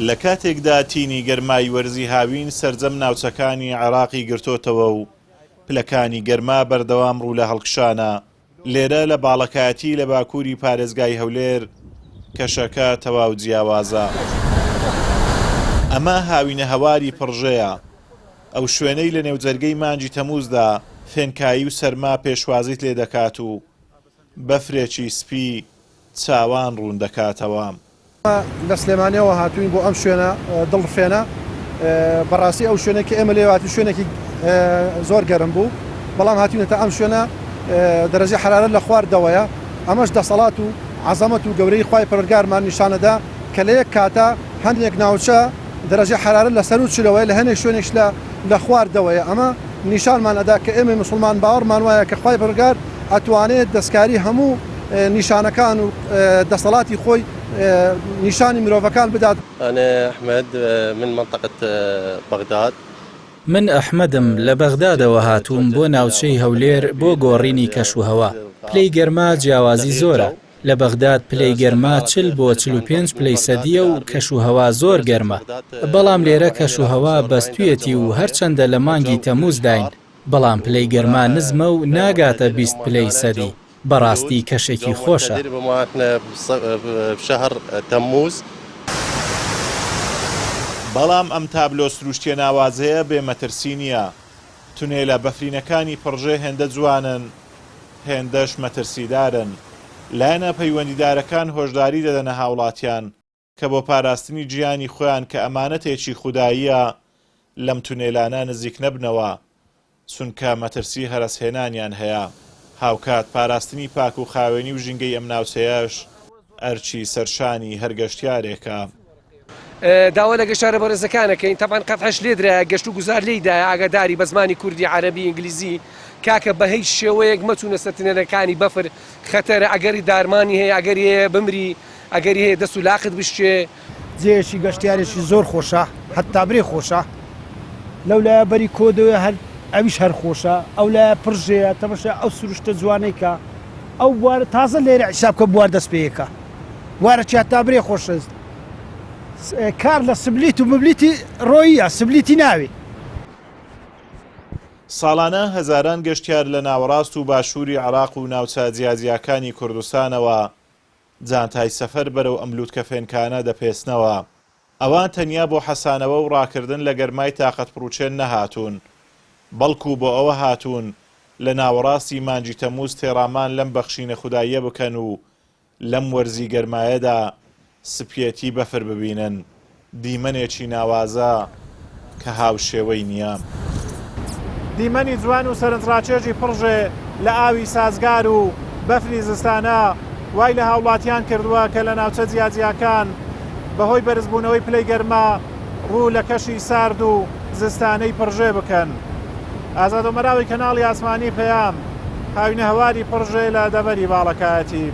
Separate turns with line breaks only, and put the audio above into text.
لە کاتێکدا تینی گەرمای وەرزی هاوین سەرجەم ناوچەکانی عێراقی گرتوتەوە و پلەکانی گەرما بەردەوام ڕوو لە هەڵکشانە. لێرە لە باڵەکایەتی لە باکووری پارێزگای هەولێر کەشەکە تەواو جیاوازە. ئەمە هاوینە هەواری پڕژەیە. ئەو شوێنەی لە نێوجەرگەی مانگی تەمووزدا فێنکایی و سەرما پێشوازیت لێ دەکات و بەفرێکی سپی چاوان ڕوون دەکاتەوە.
لە سلێمانیەوە هاتووین بۆ ئەم شوێنە دڵفێنە. بەڕاستی ئەو شوێنێکی ئێمە لێ هاتوو شوێنێکی زۆر گەرم بوو، بەڵام هاتوونێتە ئەم شوێنە دەرەجەی حرارەت لە خواردەوەیە. ئەمەش دەسەڵات و عەزەمەت و گەورەی خوای پەروەردگارمان نیشانەدا کە لە یەک کاتە هەندێک ناوچە دەرەجەی حرارەت لە سەر و چلەوەی لە هەندێک شوێنێک لە خواردەوەیە. ئەمە نیشانمان ئەدا کە ئێمە مسلمان باوەڕمان وایە کە خوای پەروەردگار ئەتوانێت دەستکاری هەموو نیشانەکان و دەسەڵاتی خۆی نیشانی مرۆڤەکان بدات.
أنا أحمد من منطقة بغداد.
من ئەحمەدم لە بەغدادەوە هاتووم بۆ ناوچەی هەولێر بۆ گۆڕینی کەشوهەوا. پلەی گەرما جیاوازی زۆرە. لە بەغداد پلەی گەرما 40 بۆ 45 پلەی سەدیە و کەشوهەوا زۆر گەرمە. بەڵام لێرە کەشوهەوا بەستویەتی و هەرچەندە لە مانگی تەمووز داین، بەڵام پلەی گەرما نزمە و ناگاتە 20 پلەی سەدی. بەڕاستی کەشێکی خۆشە.
بەڵام ئەم تابلۆ سروشتیە ناوازەیە بێمەترسی نییە. تونێلە بەفرینەکانی پڕژێ هێندە جوانن، هێندەش مەترسیدارن. لایەنە پەیوەندیدارەکان هۆشداری دەدەنە هاوڵاتیان کە بۆ پاراستنی گیانی خۆیان کە ئەمانەتێکی خوداییە لەم تونێلانە نزیک نەبنەوە، چونکە مەترسی هەرەسهێنانیان هەیە. هاوکات پاراستنی پاک و خاوێنی و ژینگەی ئەم ناوچەیەش ئەرچی سەرشانی هەرگەشتیارێکە.
داوا لە گەشتارە بەڕێزەکانەکەین تەمان قەتعش لێ درایە گەشت و گوزار لێیدایە ئاگاداری بە زمانی کوردی عەرەبی ئینگلیزی کاکە بە هیچ شێوەیەک مەچوونە سەر تونێلەکانی بەفر خەتەرە. ئەگەری دارمانی هەیە، ئەگەری هەیە بمری، ئەگەری هەیە دەست و لاقت بشتێ.
جێشی گەشتیارێکی زۆر خۆشە، هەتا برێ خۆشە. لەولایە بەری کۆدەوە هەر ئەویش هەر خۆشە، ئەو لایە پڕژەیە تەمەشا ئەو سروشتە جوانەی کە ئەو بوارە تازە لێرە حیساب کە بوار دەست پێیەکە وارەی هەتا برێ خۆشە. کار لە سبلیت و مبلیتی ڕۆیە، سبلیتی ناوی.
ساڵانە هەزاران گەشتیار لە ناوەڕاست و باشووری عێراق و ناوچە جیاجیەکانی کوردستانەوە جانتای سەفەر بەرەو ئەم لووتکە فێنکانە دەپێستنەوە. ئەوان تەنیا بۆ حەسانەوە و ڕاکردن لە گەرمای تاقەت پڕوچێن نەهاتوون، بەڵکو بۆ ئەوە هاتوون لە ناوەڕاستی مانگی تەمووز تێڕامان لەم بەخشینە خوداییە بکەن و لەم وەرزی گەرمایەدا سپیەتی بەفر ببینن، دیمەنێکی ناوازە کە هاوشێوەی نییە.
دیمەنی جوان و سەرنجڕاکێژی پڕژێ لە ئاوی سازگار و بەفری زستانە وای لە هاوڵاتیان کردووە کە لە ناوچە جیاجیەکان بەهۆی بەرزبوونەوەی پلەی گەرما ڕوو لە کەشی سارد و زستانەی پڕژێ بکەن. ئازادۆمەراوی کەناڵی ئاسمانی پەیام هاوینە هەواری پڕژێ لە دەبەری باڵەکایەتی.